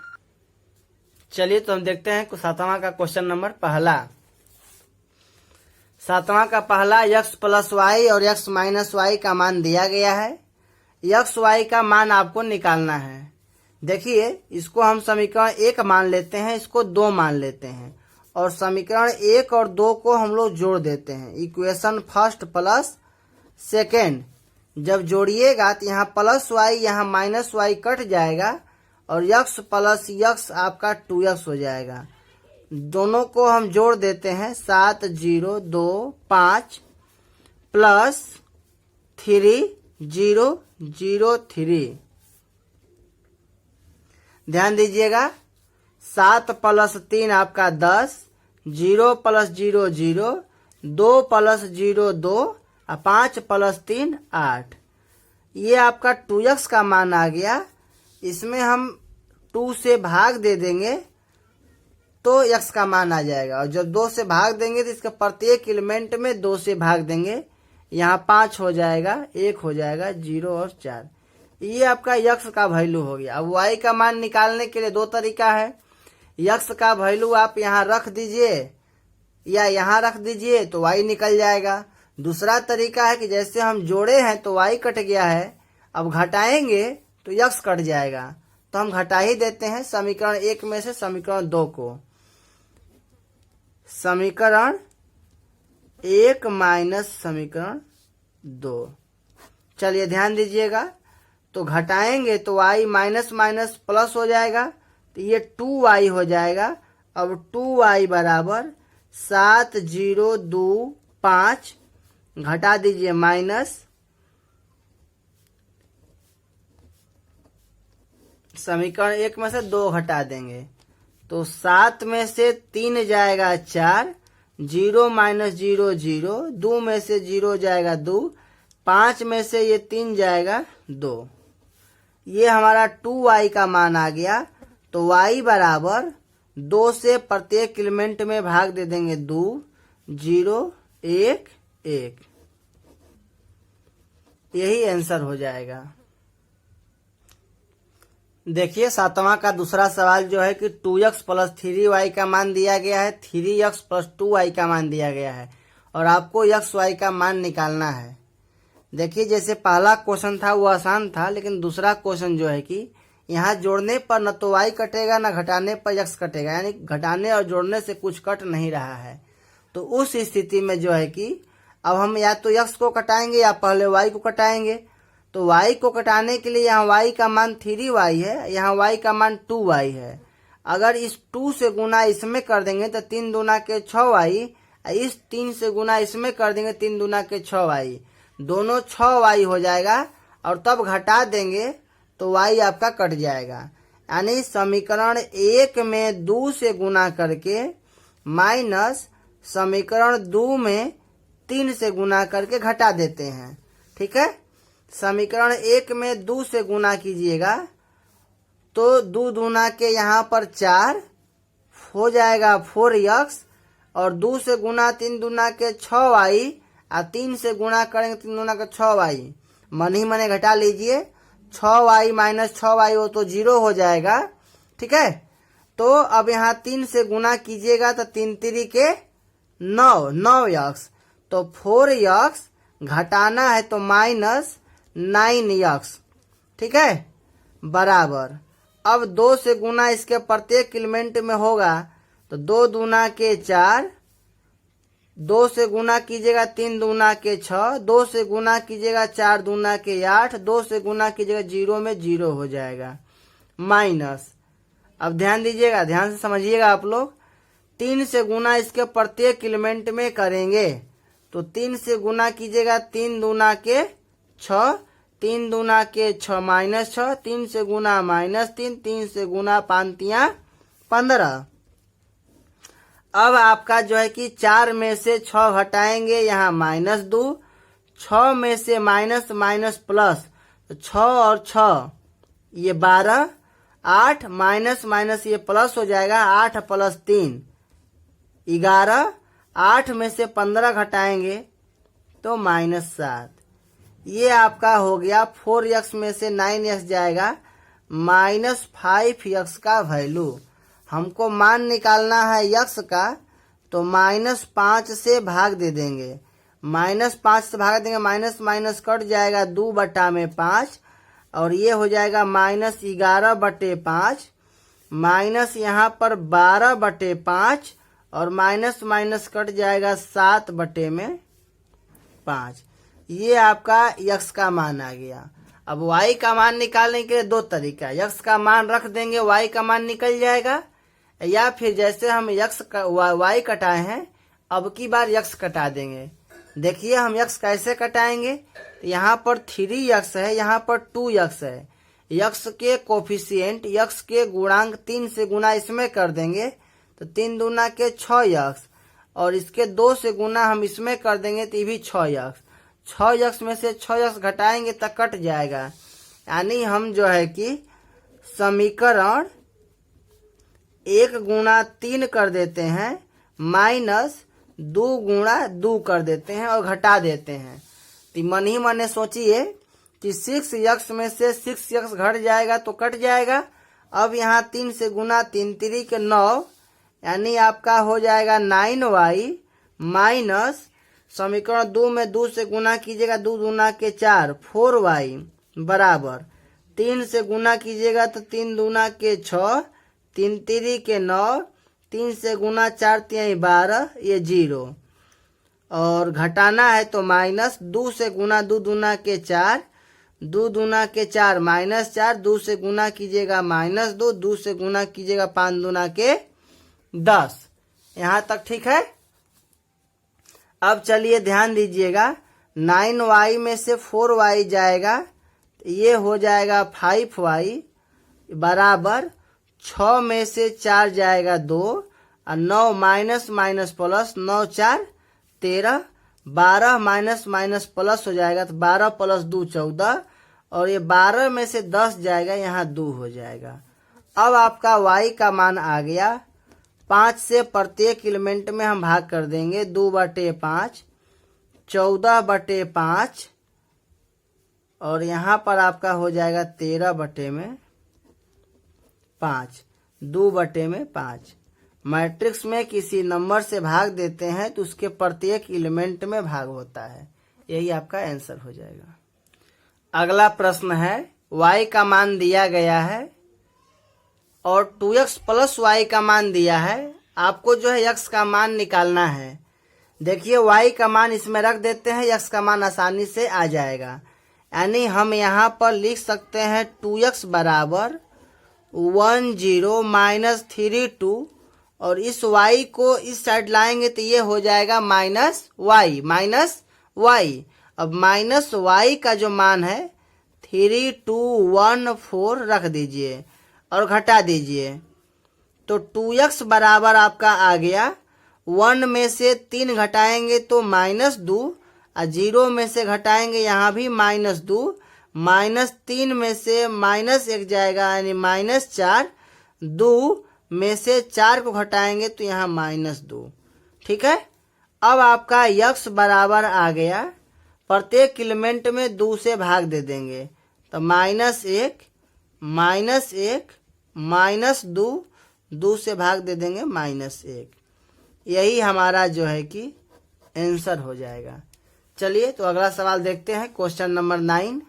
चलिए तो हम देखते हैं 7वां का क्वेश्चन नंबर पहला। 7वां का पहला, x प्लस वाई और x माइनस वाई का मान दिया गया है। x वाई का मान आपको निकालना है। देखिए इसको हम समीकरण 1 मान लेते हैं, इसको 2 मान लेते हैं और समीकरण 1 और 2 को हम लोग जोड़ देते हैं। इक्वेशन फर्स्ट प्लस सेकेंड जब जोड़िएगा तो यहाँ प्लस वाई यहाँ माइनस वाई कट जाएगा और x प्लस x आपका 2x हो जाएगा। दोनों को हम जोड़ देते हैं, 7 0 2 5 प्लस 3 0 0 3। ध्यान दीजिएगा, 7 प्लस 3 आपका 10, 0 प्लस 0 0, 2 प्लस 0 2 और 5 प्लस 3 8। ये आपका 2x का मान आ गया। इसमें हम 2 से भाग दे देंगे तो x का मान आ जाएगा और जब 2 से भाग देंगे तो इसका प्रत्येक एलिमेंट में 2 से भाग देंगे। यहाँ 5 हो जाएगा, 1 हो जाएगा, 0 और 4। ये आपका x का वैल्यू हो गया। अब y का मान निकालने के लिए 2 तरीका है। x का वैल्यू आप यहाँ रख दीजिए या यहाँ रख दीजिए तो y निकल जाएगा। दूसरा तरीका है कि जैसे हम जोड़े हैं तो y कट गया है, अब घटाएंगे तो x कट जाएगा, तो हम घटा ही देते हैं समीकरण 1 में से समीकरण 2 को। समीकरण 1 माइनस समीकरण 2। चलिए ध्यान दीजिएगा, तो घटाएंगे तो y माइनस माइनस प्लस हो जाएगा, तो ये 2y हो जाएगा। अब 2y बराबर 7 0 2 5 घटा दीजिए माइनस, समीकरण 1 में से 2 घटा देंगे तो 7 में से 3 जाएगा 4, 0 माइनस 0 0, 2 में से 0 जाएगा 2, 5 में से ये 3 जाएगा 2। ये हमारा 2y का मान आ गया। तो y बराबर 2 से प्रत्येक एलिमेंट में भाग दे देंगे 2, 0, 1, 1। यही आंसर हो जाएगा। देखिए 7वां का दूसरा सवाल जो है कि 2x प्लस 3y का मान दिया गया है, 3x प्लस 2y का मान दिया गया है और आपको x y का मान निकालना है। देखिए जैसे पहला क्वेश्चन था वो आसान था, लेकिन दूसरा क्वेश्चन जो है कि यहाँ जोड़ने पर न तो y कटेगा न घटाने पर x कटेगा, यानी घटाने और जोड़ने से कुछ कट नहीं रहा है। तो उस स्थिति में जो है कि अब हम या तो x को कटाएंगे या पहले y को कटाएंगे। तो y को कटाने के लिए यहाँ y का मान 3y है, यहाँ y का मान 2y है। अगर इस 2 से गुना इसमें कर देंगे तो 3 दूना के 6y, इस 3 से गुना इसमें कर देंगे 3 दूना के 6y, दोनों 6y हो जाएगा और तब घटा देंगे तो y आपका कट जाएगा। यानी समीकरण 1 में 2 से गुना करके माइनस समीकरण 2 में 3 से गुना करके घटा देते हैं। ठीक है, समीकरण 1 में 2 से गुना कीजिएगा तो 2 दूना के यहाँ पर 4 हो जाएगा 4x, और 2 से गुना 3 दूना के 6y, और 3 से गुना करेंगे 3 दूना के 6y, मन ही मने घटा लीजिए, 6y माइनस 6y हो तो 0 हो जाएगा। ठीक है, तो अब यहाँ 3 से गुना कीजिएगा तो 3 3 के 9x, तो 4x घटाना है तो माइनस 9x। ठीक है, बराबर अब 2 से गुना इसके प्रत्येक एलिमेंट में होगा तो 2 दूना के 4, 2 से गुना कीजिएगा 3 दूना के 6, 2 से गुना कीजिएगा 4 दूना के 8, 2 से गुना कीजिएगा 0 में 0 हो जाएगा माइनस। अब ध्यान दीजिएगा, ध्यान से समझिएगा आप लोग, 3 से गुना इसके प्रत्येक एलिमेंट में करेंगे तो 3 से गुना कीजिएगा 3 दूना के 6, 3 दूना के 6 माइनस 6, 3 से गुना माइनस 3, 3 से गुना 5 तिया 15। अब आपका जो है कि 4 में से 6 घटाएंगे, यहाँ -2, 6 में से माइनस माइनस प्लस, तो 6 और 6 ये 12, 8 माइनस माइनस ये प्लस हो जाएगा, 8 प्लस 3 11, 8 में से 15 घटाएंगे तो -7। ये आपका हो गया 4x में से 9x जाएगा -5x का वैल्यू। हमको मान निकालना है x का, तो -5 से भाग दे देंगे, -5 से भाग देंगे, माइनस माइनस कट जाएगा 2/5, और ये हो जाएगा -11/5, माइनस यहाँ पर 12/5, और माइनस माइनस कट जाएगा 7/5। ये आपका x का मान आ गया। अब y का मान निकालने के लिए 2 तरीका, x का मान रख देंगे y का मान निकल जाएगा, या फिर जैसे हम y कटाए हैं अब की बार x कटा देंगे। देखिए हम x कैसे कटाएंगे, यहाँ पर 3x है, यहाँ पर 2x है, x के कोफिशिएंट x के गुणांक 3 से गुना इसमें कर देंगे तो 3 दूना के 6x, और इसके 2 से गुना हम इसमें कर देंगे तो ये भी 6x, 6x में से 6x घटाएंगे तो कट जाएगा। यानी हम जो है कि समीकरण 1 गुणा 3 कर देते हैं, -2 गुणा 2 कर देते हैं और घटा देते हैं। तो मन ही मन सोचिए कि 6x में से 6x घट जाएगा तो कट जाएगा। अब यहाँ 3 से गुना 3 3 के 9, यानी आपका हो जाएगा 9y माइनस समीकरण 2 में 2 से गुना कीजिएगा, 2 दूना के 4 4y बराबर 3 से गुना कीजिएगा तो 3 दूना के 6, 3 3 के 9, 3 से गुना 4 3 12, ये 0, और घटाना है तो माइनस 2 से गुना 2 दूना के 4, 2 दूना के 4 -4, 2 से गुना कीजिएगा -2, 2 से गुना कीजिएगा 5 दूना के 10। यहाँ तक ठीक है। अब चलिए ध्यान दीजिएगा, 9y में से 4y जाएगा, ये हो जाएगा 5y बराबर 6 में से 4 जाएगा 2 और 9 minus minus plus 9 4 13, 12 minus minus plus हो जाएगा तो 12 प्लस 2 14 और ये 12 में से 10 जाएगा, यहाँ 2 हो जाएगा। अब आपका y का मान आ गया। 5 से प्रत्येक एलिमेंट में हम भाग कर देंगे, 2/5 14/5 और यहाँ पर आपका हो जाएगा 13/5 2/5। मैट्रिक्स में किसी नंबर से भाग देते हैं तो उसके प्रत्येक एलिमेंट में भाग होता है, यही आपका आंसर हो जाएगा। अगला प्रश्न है, y का मान दिया गया है और 2x प्लस y का मान दिया है, आपको जो है x का मान निकालना है। देखिए y का मान इसमें रख देते हैं, x का मान आसानी से आ जाएगा। यानी हम यहाँ पर लिख सकते हैं 2x बराबर 10 माइनस 32 और इस y को इस साइड लाएंगे तो ये हो जाएगा माइनस y। अब माइनस y का जो मान है 3214 रख दीजिए और घटा दीजिए, तो 2x बराबर आपका आ गया 1 में से 3 घटाएंगे तो -2 और 0 में से घटाएंगे यहाँ भी -2, -3 में से -1 जाएगा यानी -4, 2 में से 4 को घटाएंगे तो यहाँ -2। ठीक है, अब आपका x बराबर आ गया, प्रत्येक एलिमेंट में 2 से भाग दे देंगे तो -1 -2 2 से भाग दे देंगे -1, यही हमारा जो है कि आंसर हो जाएगा। चलिए तो अगला सवाल देखते हैं, क्वेश्चन नंबर 9।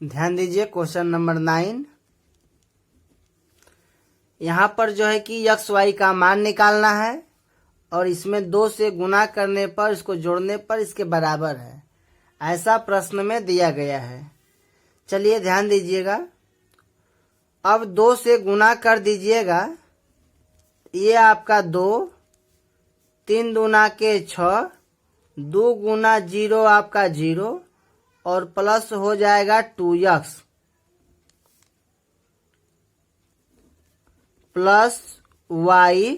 ध्यान दीजिए, क्वेश्चन नंबर 9 यहाँ पर जो है कि x y का मान निकालना है और इसमें 2 से गुना करने पर, इसको जोड़ने पर इसके बराबर है, ऐसा प्रश्न में दिया गया है। चलिए ध्यान दीजिएगा, अब 2 से गुना कर दीजिएगा, ये आपका 2, 3 दूना के 6, 2 गुना 0 आपका 0 और प्लस हो जाएगा 2x प्लस y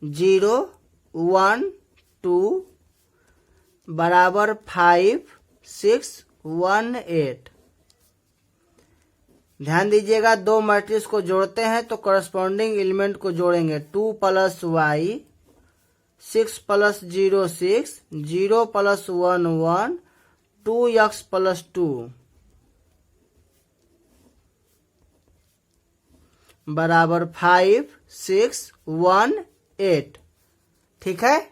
0 1 2 बराबर 5 6 1 8। ध्यान दीजिएगा, 2 मैट्रिक्स को जोड़ते हैं तो करस्पॉन्डिंग एलिमेंट को जोड़ेंगे। 2 plus y 6 plus 0 6 0 plus 1 1 2x plus 2 बराबर 5 6 1 8। ठीक है,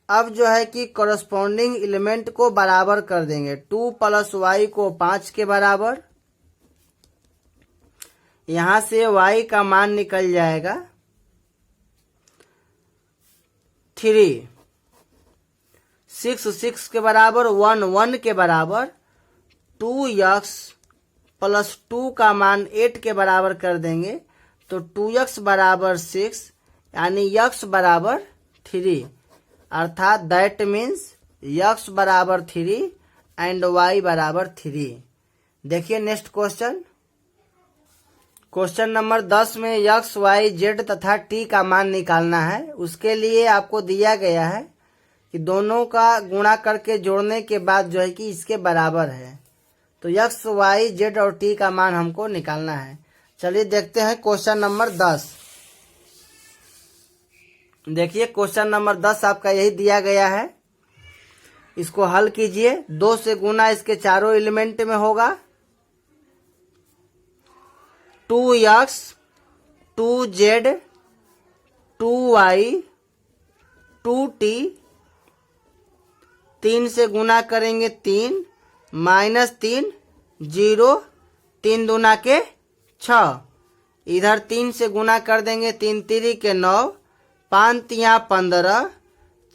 अब जो है कि करस्पॉन्डिंग एलिमेंट को बराबर कर देंगे। 2 प्लस y को 5 के बराबर, यहां से y का मान निकल जाएगा 3, 6 6 के बराबर 1 1 के बराबर 2x प्लस 2 का मान 8 के बराबर कर देंगे तो 2x बराबर 6 यानी x बराबर 3, अर्थात दैट मीन्स x बराबर 3 एंड y बराबर 3। देखिए नेक्स्ट क्वेश्चन, क्वेश्चन नंबर 10 में x y z तथा t का मान निकालना है। उसके लिए आपको दिया गया है कि दोनों का गुणा करके जोड़ने के बाद जो है कि इसके बराबर है, तो x y z और t का मान हमको निकालना है। चलिए देखते हैं क्वेश्चन नंबर 10। देखिए क्वेश्चन नंबर 10 आपका यही दिया गया है, इसको हल कीजिए। 2 से गुना इसके चारों एलिमेंट में होगा, 2x 2z 2y 2t, 3 से गुना करेंगे 3 -3 0 3 दूना के 6, इधर 3 से गुना कर देंगे 3 3 के 9 5 तिया 15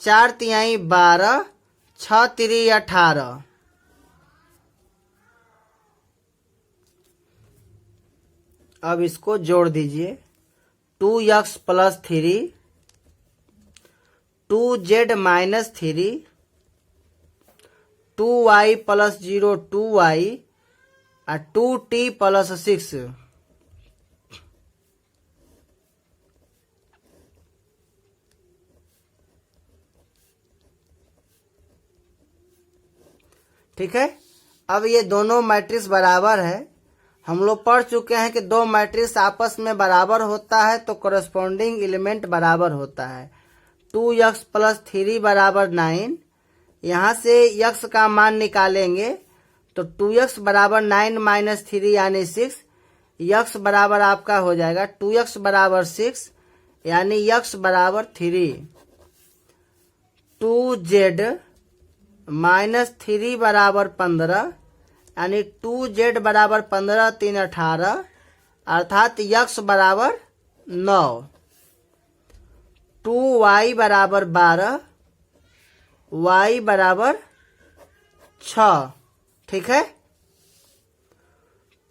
4 तिहाई 12 6 3 18। अब इसको जोड़ दीजिए, 2x plus 3 2z minus 3, 2y plus 0 2y और 2t प्लस 6। ठीक है, अब ये दोनों मैट्रिक्स बराबर है। हम लोग पढ़ चुके हैं कि दो मैट्रिक्स आपस में बराबर होता है तो कोरस्पॉन्डिंग एलिमेंट बराबर होता है। 2x प्लस 3 बराबर 9। यहाँ से x का मान निकालेंगे तो 2x बराबर 9 माइनस 3 यानी 6। x बराबर आपका हो जाएगा 2x बराबर 6 यानी x बराबर 3। 2z माइनस 3 बराबर 15 यानी 2z बराबर 15 3 18 अर्थात x बराबर 9। 2y बराबर 12, y बराबर 6। ठीक है,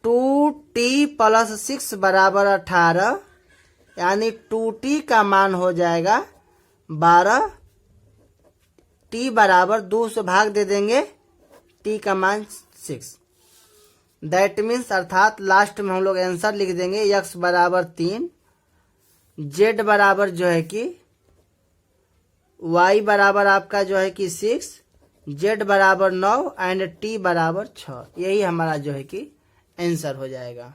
2t प्लस 6 बराबर 18 यानी 2t का मान हो जाएगा 12। t बराबर 2 से भाग दे देंगे, t का मान 6। दैट मीन्स अर्थात लास्ट में हम लोग आंसर लिख देंगे x बराबर 3, z बराबर जो है कि y बराबर आपका जो है कि 6, z बराबर 9 एंड t बराबर 6। यही हमारा जो है कि आंसर हो जाएगा।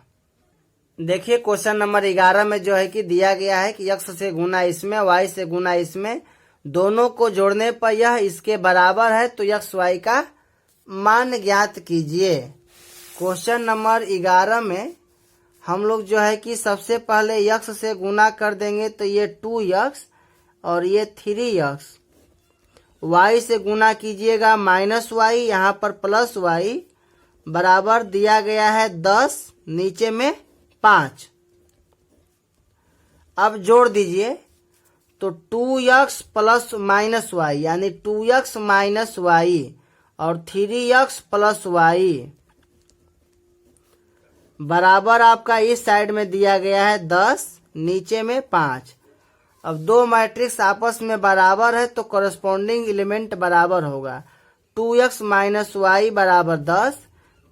देखिए क्वेश्चन नंबर 11 में जो है कि दिया गया है कि x से गुना इसमें, y से गुना इसमें, दोनों को जोड़ने पर यह इसके बराबर है तो x y का मान ज्ञात कीजिए। क्वेश्चन नंबर 11 में हम लोग जो है कि सबसे पहले x से गुना कर देंगे तो ये 2x और ये 3x। y से गुना कीजिएगा माइनस y, यहाँ पर प्लस y बराबर दिया गया है 10, नीचे में 5। अब जोड़ दीजिए तो 2x प्लस माइनस y यानी 2x माइनस y और 3x प्लस y बराबर आपका इस साइड में दिया गया है 10, नीचे में 5। अब दो मैट्रिक्स आपस में बराबर है तो कोरस्पॉन्डिंग एलिमेंट बराबर होगा। 2x माइनस y बराबर 10,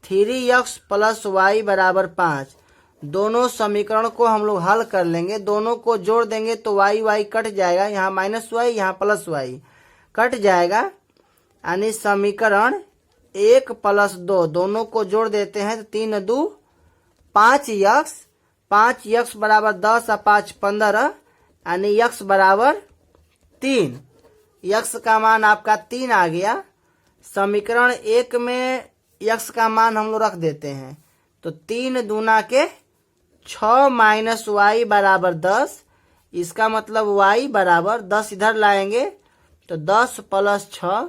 3x प्लस y बराबर 5। दोनों समीकरण को हम लोग हल कर लेंगे, दोनों को जोड़ देंगे तो y कट जाएगा, यहाँ माइनस y यहाँ प्लस y कट जाएगा यानी समीकरण 1 प्लस 2 दोनों को जोड़ देते हैं तो 3 2 5x, 5x बराबर 10 और 5 15 यानी x बराबर 3। x का मान आपका 3 आ गया। समीकरण 1 में x का मान हम लोग रख देते हैं तो 3 दूना के 6 माइनस y बराबर 10। इसका मतलब y बराबर 10 इधर लाएंगे तो 10 प्लस 6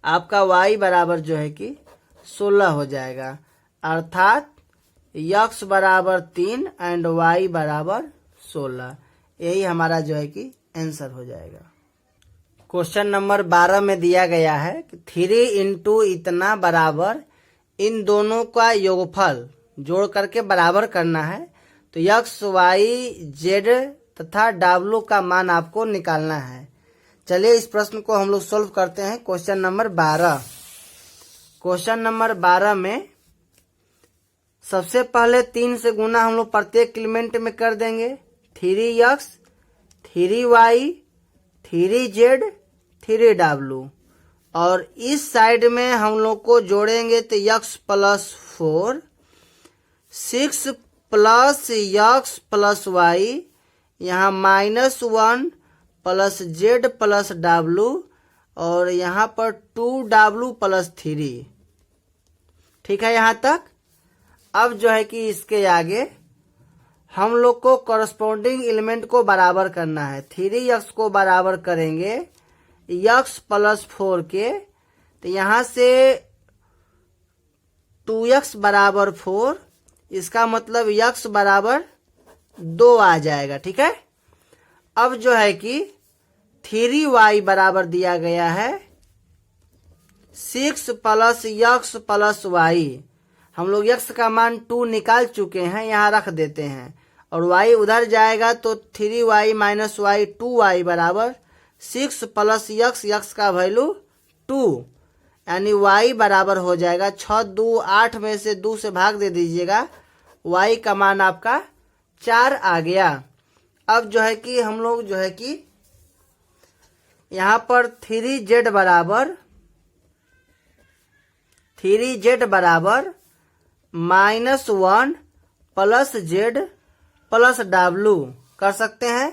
आपका y बराबर जो है कि 16 हो जाएगा। अर्थात x बराबर 3 एंड y बराबर 16। यही हमारा जो है कि आंसर हो जाएगा। क्वेश्चन नंबर 12 में दिया गया है कि 3 इंटू इतना बराबर इन दोनों का योगफल जोड़ करके बराबर करना है तो x y z तथा w का मान आपको निकालना है। चलिए इस प्रश्न को हम लोग सोल्व करते हैं। Question number 12। क्वेश्चन नंबर 12 में सबसे पहले 3 से गुना हम लोग प्रत्येक एलिमेंट में कर देंगे। 3x 3y 3z 3w और इस साइड में हम लोग को जोड़ेंगे तो x plus 4, 6 plus x plus y, यहाँ minus 1 plus z plus w और यहाँ पर 2w प्लस 3। ठीक है यहाँ तक। अब जो है कि इसके आगे हम लोग को कॉरस्पॉन्डिंग एलिमेंट को बराबर करना है। 3x को बराबर करेंगे x प्लस 4 के तो यहाँ से 2x बराबर 4, इसका मतलब x बराबर 2 आ जाएगा। ठीक है। अब जो है कि 3y बराबर दिया गया है 6 प्लस x प्लस y। हम लोग x का मान 2 निकाल चुके हैं, यहाँ रख देते हैं और y उधर जाएगा तो 3y माइनस y 2y बराबर 6 प्लस यक्स, यक्स का वैल्यू 2, यानी y बराबर हो जाएगा 6 2 8 में से 2 से भाग दे दीजिएगा, y का मान आपका 4 आ गया। अब जो है कि हम लोग जो है कि यहाँ पर 3z बराबर -1 प्लस z प्लस w कर सकते हैं।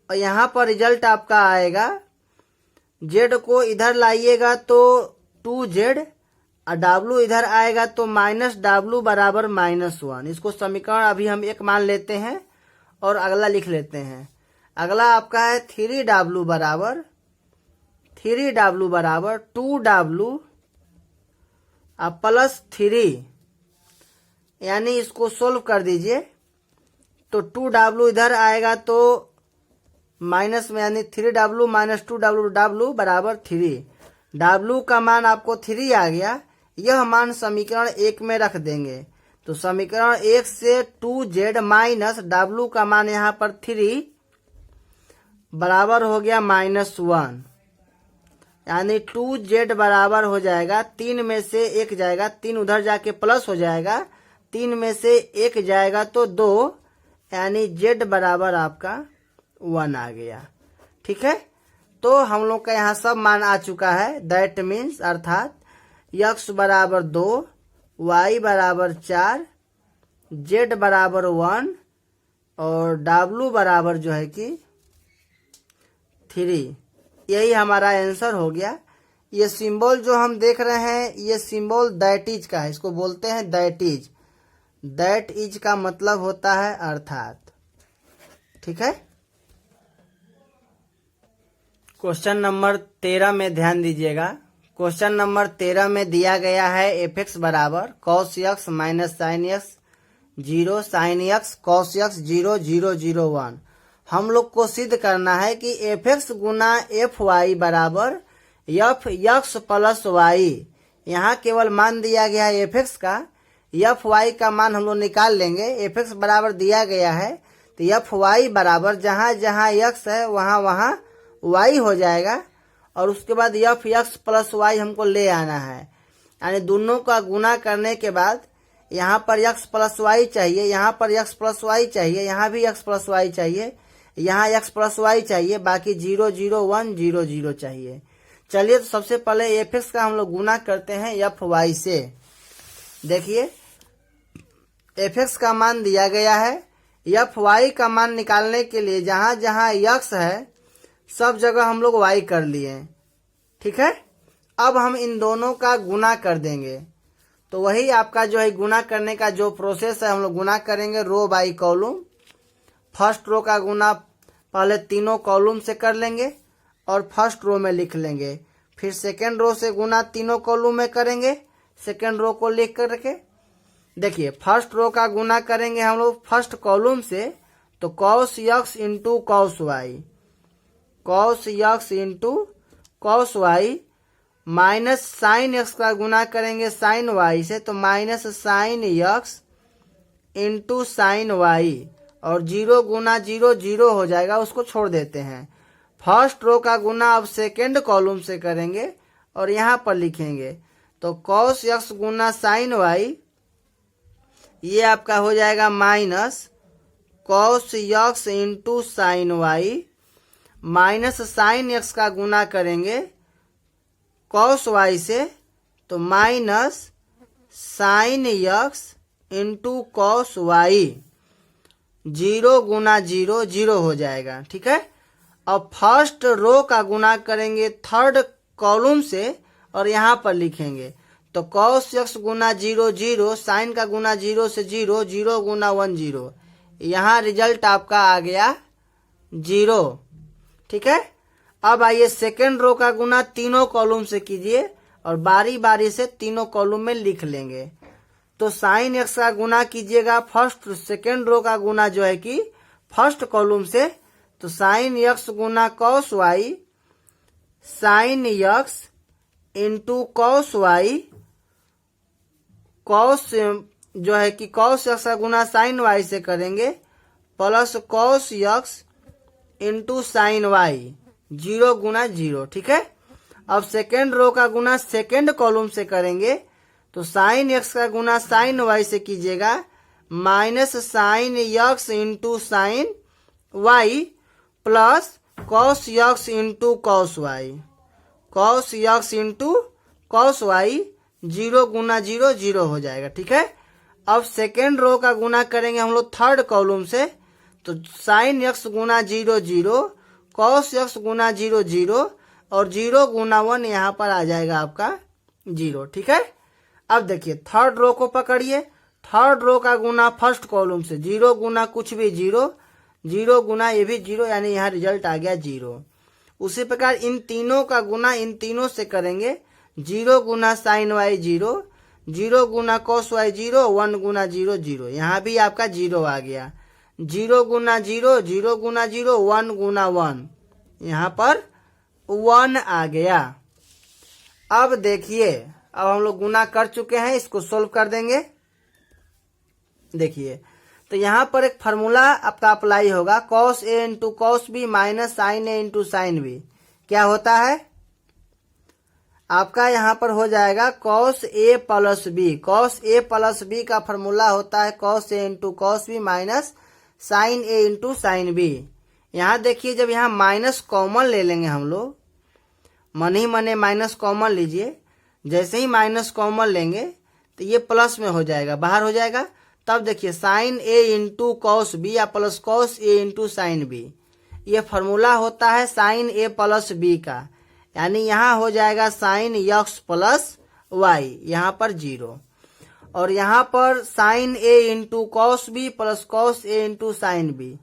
और यहाँ पर रिजल्ट आपका आएगा, z को इधर लाइएगा तो 2z और w इधर आएगा तो -w बराबर -1। इसको समीकरण अभी हम एक मान लेते हैं और अगला लिख लेते हैं। अगला आपका है 3w बराबर 2w प्लस 3, यानी इसको सोल्व कर दीजिए तो 2w इधर आएगा तो माइनस में, यानी 3w माइनस 2w, w बराबर 3। w का मान आपको 3 आ गया। यह मान समीकरण 1 में रख देंगे तो समीकरण 1 से 2z माइनस w का मान यहाँ पर 3 बराबर हो गया -1, यानी 2z बराबर हो जाएगा, 3 में से 1 जाएगा, 3 उधर जाके प्लस हो जाएगा, 3 में से 1 जाएगा तो 2, यानी z बराबर आपका 1 आ गया। ठीक है, तो हम लोग का यहाँ सब मान आ चुका है। दैट मीन्स अर्थात x बराबर 2, y बराबर 4, z बराबर 1 और w बराबर जो है कि 3। यही हमारा आंसर हो गया। ये सिंबल जो हम देख रहे हैं, ये सिंबल दैट इज का है, इसको बोलते हैं दैट इज। दैट इज का मतलब होता है अर्थात। ठीक है, क्वेश्चन नंबर 13 में ध्यान दीजिएगा। क्वेश्चन नंबर 13 में दिया गया है f(x) बराबर cos x minus sin x 0 sin x cos x 0 0 0 1। हम लोग को सिद्ध करना है कि f(x) गुना fy बराबर f(x) प्लस y। यहाँ केवल मान दिया गया है f(x) का, fy का मान हम लोग निकाल लेंगे। f(x) बराबर दिया गया है तो fy बराबर जहाँ जहाँ x है वहाँ वहाँ y हो जाएगा और उसके बाद f(x) प्लस y हमको ले आना है, यानी दोनों का गुना करने के बाद यहाँ पर x प्लस y चाहिए, यहाँ पर x प्लस y चाहिए, यहाँ भी x प्लस y चाहिए, यहाँ x प्लस y चाहिए, बाकी 0 0 1 0 0 चाहिए। चलिए तो सबसे पहले f(x) का हम लोग गुना करते हैं fy से। देखिए f(x) का मान दिया गया है, fy का मान निकालने के लिए जहाँ जहाँ x है सब जगह हम लोग y कर लिए। ठीक है, अब हम इन दोनों का गुना कर देंगे तो वही आपका जो है गुना करने का जो प्रोसेस है, हम लोग गुना करेंगे रो बाई कॉलम। फर्स्ट रो का गुना पहले तीनों कॉलम से कर लेंगे और फर्स्ट रो में लिख लेंगे, फिर सेकेंड रो से गुना तीनों कॉलम में करेंगे, सेकेंड रो को लिख करके। देखिए फर्स्ट रो का गुना करेंगे हम लोग फर्स्ट कॉलम से तो cos x into cos y, cos x into cos y minus sine x का गुना करेंगे साइन y से तो minus sine x into sine y और 0 गुना 0 0 हो जाएगा, उसको छोड़ देते हैं। फर्स्ट रो का गुना अब सेकेंड कॉलम से करेंगे और यहाँ पर लिखेंगे तो cos x गुना साइन y, ये आपका हो जाएगा minus cos x into sine y minus sine x का गुना करेंगे cos y से तो minus sine x into cos y, 0 गुना 0 0 हो जाएगा। ठीक है, अब फर्स्ट रो का गुना करेंगे थर्ड कॉलम से और यहाँ पर लिखेंगे तो cos x गुना 0 0, साइन का गुना 0 से 0 0 गुना 1 0, यहाँ रिजल्ट आपका आ गया 0। ठीक है, अब आइए सेकेंड रो का गुना तीनों कॉलम से कीजिए और बारी बारी से तीनों कॉलम में लिख लेंगे। तो साइन x का गुना कीजिएगा फर्स्ट सेकेंड रो का गुना जो है कि फर्स्ट कॉलम से तो साइन x गुना cos y, sine x into cos y, cos जो है कि cos x का गुना साइन y से करेंगे plus cos x into sine y, zero गुना जीरो। ठीक है, अब सेकेंड रो का गुना सेकेंड कॉलम से करेंगे तो साइन एक्स का गुना साइन वाई से कीजिएगा, minus sine X into sine Y plus cos X into cos Y, cos X into cos Y, zero गुना जीरो जीरो हो जाएगा। ठीक है, अब सेकेंड रो का गुना करेंगे हम लोग थर्ड कॉलम से, तो साइन एक्स गुना जीरो जीरो, कॉस एक्स गुना जीरो जीरो और जीरो गुना वन यहाँ पर आ जाएगा आपका जीरो। ठीक है, अब देखिए थर्ड रो को पकड़िए, थर्ड रो का गुना फर्स्ट कॉलम से, जीरो गुना कुछ भी जीरो, जीरो गुना ये भी जीरो, यानी यहाँ रिजल्ट आ गया जीरो। उसी प्रकार इन तीनों का गुना इन तीनों से करेंगे, जीरो गुना साइन वाई जीरो, जीरो गुना कॉस वाई जीरो, वन गुना जीरो जीरो, यहाँ भी आपका जीरो आ गया, जीरो गुना जीरो, जीरो गुना जीरो, वन गुना वन, यहाँ पर वन आ गया। अब देखिए, अब हम लोग गुना कर चुके हैं, इसको सोल्व कर देंगे। देखिए तो यहाँ पर एक फार्मूला आपका अप्लाई होगा, cos A into cos B minus sine A into sine B. क्या होता है आपका, यहाँ पर हो जाएगा cos A plus B, cos A plus B का फार्मूला होता है cos A into cos B minus sine A into sine B. यहाँ देखिए जब यहाँ माइनस कॉमन ले लेंगे हम लोग, मन ही मने माइनस कॉमन लीजिए, जैसे ही माइनस कॉमन लेंगे तो ये प्लस में हो जाएगा, बाहर हो जाएगा। तब देखिए sign A into cos B या plus cos A into sine B, ये फार्मूला होता है साइन ए प्लस बी का, यानी यहाँ हो जाएगा साइन एक्स प्लस वाई, यहाँ पर जीरो, और यहाँ पर sine A into cos B plus cos A into sine B,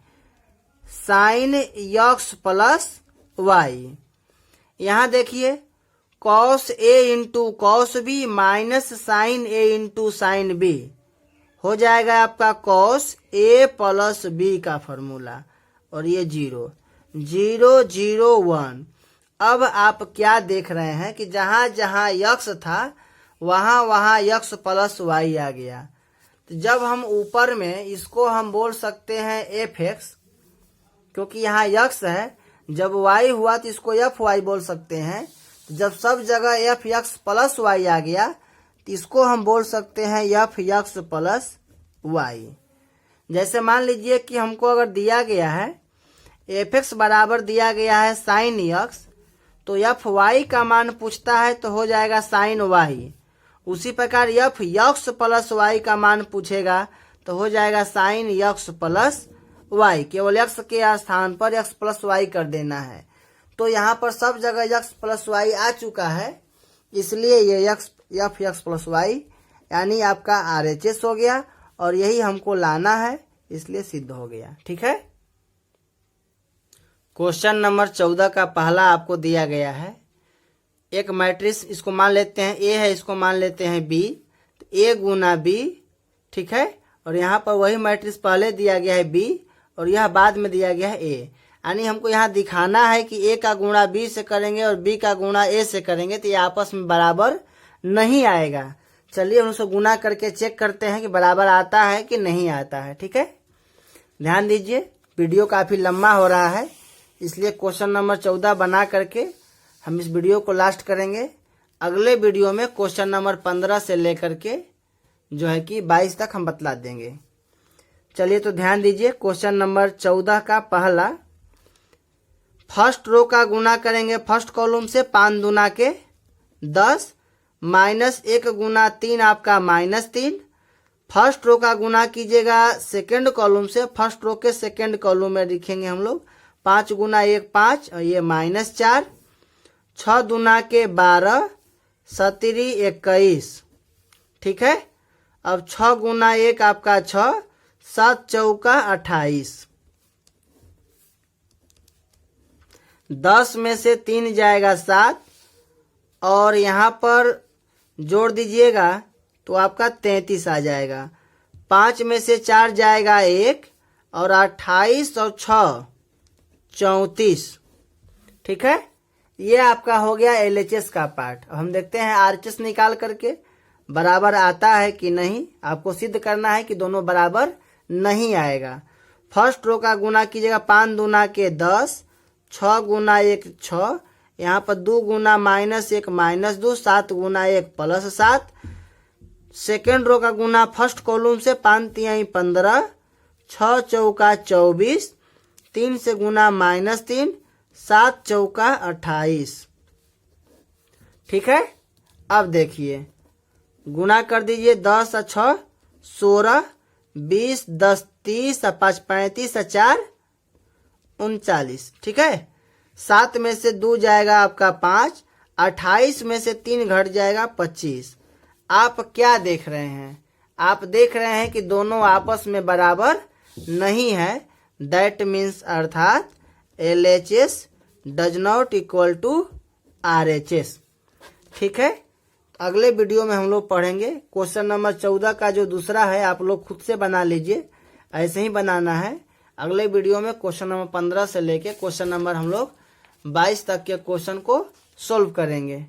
sine X plus Y. यहाँ देखिए cos A into cos B minus sine A into sine B, हो जाएगा आपका कॉस ए प्लस बी का formula, और ये zero, zero zero one. अब आप क्या देख रहे हैं कि जहां जहां यक्स था वहां वहां यक्स प्लस वाई आ गया। तो जब हम ऊपर में इसको हम बोल सकते हैं एफ एक्स, क्योंकि यहाँ यक्स है, जब वाई हुआ तो इसको एफ वाई बोल सकते हैं। तो जब सब जगह एफ एक्स प्लस वाई आ गया तो इसको हम बोल सकते हैं एफ एक्स प्लस वाई। जैसे मान लीजिए कि हमको अगर दिया गया है एफ एक्स बराबर दिया गया है साइन एक्स, तो एफ वाई का मान पूछता है तो हो जाएगा साइन वाई। उसी प्रकार एफ एक्स प्लस वाई का मान पूछेगा तो हो जाएगा साइन एक्स प्लस वाई, केवल एक्स के स्थान पर एक्स प्लस वाई कर देना है। तो यहाँ पर सब जगह एक्स प्लस वाई आ चुका है, इसलिए ये x f x plus y यानी आपका RHS हो गया, और यही हमको लाना है, इसलिए सिद्ध हो गया। ठीक है, क्वेश्चन नंबर 14 का पहला आपको दिया गया है, एक मैट्रिक्स, इसको मान लेते हैं ए है, इसको मान लेते हैं बी, तो ए गुना बी। ठीक है, और यहाँ पर वही मैट्रिक्स पहले दिया गया है बी और यह बाद में दिया गया है ए, यानी हमको यहाँ दिखाना है कि ए का गुणा बी से करेंगे और बी का गुणा ए से करेंगे तो ये आपस में बराबर नहीं आएगा। चलिए हम उसको गुना करके चेक करते हैं कि बराबर आता है कि नहीं आता है। ठीक है, ध्यान दीजिए, वीडियो काफी लंबा हो रहा है, इसलिए क्वेश्चन नंबर 14 बना करके हम इस वीडियो को लास्ट करेंगे। अगले वीडियो में क्वेश्चन नंबर 15 से लेकर के जो है कि 22 तक हम बतला देंगे। चलिए तो ध्यान दीजिए, क्वेश्चन नंबर 14 का पहला, फर्स्ट रो का गुना करेंगे फर्स्ट कॉलम से, 5 दूना के 10 माइनस 1 गुना 3 आपका माइनस 3। फर्स्ट रो का गुना कीजिएगा सेकेंड कॉलम से, फर्स्ट रो के सेकेंड कॉलम में लिखेंगे हम लोग, 5 गुना 1 5 और ये माइनस 4। 6 दूना के 12 17 21। ठीक है, अब 6 गुना 1 आपका 6, 7 चौका 28। 10 में से 3 जाएगा 7, और यहाँ पर जोड़ दीजिएगा तो आपका 33 आ जाएगा। 5 में से 4 जाएगा 1, और 28 और 6 34। ठीक है, ये आपका हो गया LHS का पार्ट। अब हम देखते हैं RHS निकाल करके बराबर आता है कि नहीं। आपको सिद्ध करना है कि दोनों बराबर नहीं आएगा। फर्स्ट रो का गुना कीजिएगा, 5 दूना के 10, 6 गुना 1 6, यहाँ पर 2 गुना -1 -2, 7 गुना 1 +7। सेकेंड रो का गुना फर्स्ट कॉलम से 5 तिहाई 15, 6 चौका 24, 3 से गुना -3, 7 चौका 28। ठीक है। अब देखिए गुना कर दीजिए, 10 और 6 16, 20 10 30 और 5 35 और 4 39। ठीक है। 7 में से 2 जाएगा आपका 5, 28 में से 3 घट जाएगा 25। आप क्या देख रहे हैं? आप देख रहे हैं कि दोनों आपस में बराबर नहीं है। दैट मीन्स अर्थात LHS does not equal to RHS। ठीक है। अगले वीडियो में हम लोग पढ़ेंगे क्वेश्चन नंबर 14 का जो दूसरा है, आप लोग खुद से बना लीजिए, ऐसे ही बनाना है। अगले वीडियो में क्वेश्चन नंबर 15 से लेके क्वेश्चन नंबर हम लोग 22 तक के क्वेश्चन को सोल्व करेंगे।